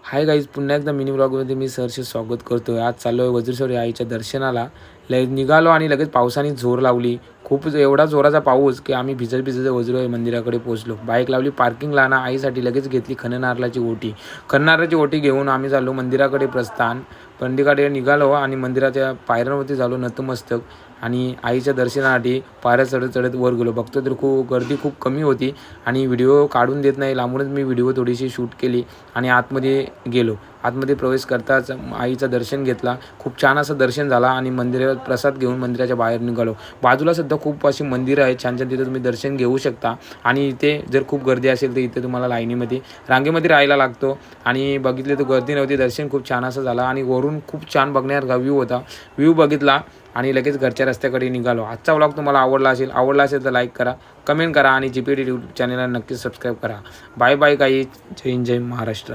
Hi guys, पुन्हा एकदा mini ब्लॉगमध्ये मी सरचे स्वागत करतो आहे। आज चाललो आहे वज्रेश्वरी आईच्या दर्शनाला। निघालो आणि लगेच पावसाने जोर लावली। खूप एवढा जोराचा पाऊस की आम्ही भिजत भिजत वज्रेश्वरी मंदिराकडे पोहोचलो। बाईक लावली पार्किंगला ना, आईसाठी लगेच घेतली खणनारळाची ओटी। खणनारळाची ओटी घेऊन आम्ही चाललो मंदिराकडे प्रस्थान। मंदिराकडे निघालो आणि मंदिराच्या पायऱ्यांवरती झालो नतमस्तक आणि आईच्या दर्शनासाठी पायऱ्या चढत चढत वर गेलो। बघतो तर गर्दी खूप कमी होती आणि व्हिडिओ काढून देत नाही, लांबूनच मी व्हिडिओ थोडीशी शूट केली आणि आतमध्ये गेलो। आतमध्ये प्रवेश करताच आईचं दर्शन घेतला। खूप छान असं दर्शन झाला आणि मंदिरात प्रसाद घेऊन मंदिराच्या बाहेर निघालो। बाजूला सुद्धा खूप अशी मंदिरं आहेत छान छान, तिथे तुम्ही दर्शन घेऊ शकता। आणि इथे जर खूप गर्दी असेल तर इथे तुम्हाला लाईनीमध्ये रांगेमध्ये राहायला लागतो। आणि बघितले तर गर्दी नव्हती, दर्शन खूप छान असं झालं आणि वरून खूप छान बघण्यासारखा व्ह्यू होता। व्ह्यू बघितला आणि लगेच घरच्या रस्त्याकडे निघालो। आजचा व्लॉग तुम्हाला आवडला असेल तर लाईक करा, कमेंट करा आणि GPD यूट्यूब चॅनलला नक्कीच सबस्क्राईब करा। बाय बाय गाईज, जय हिंद, जय महाराष्ट्र।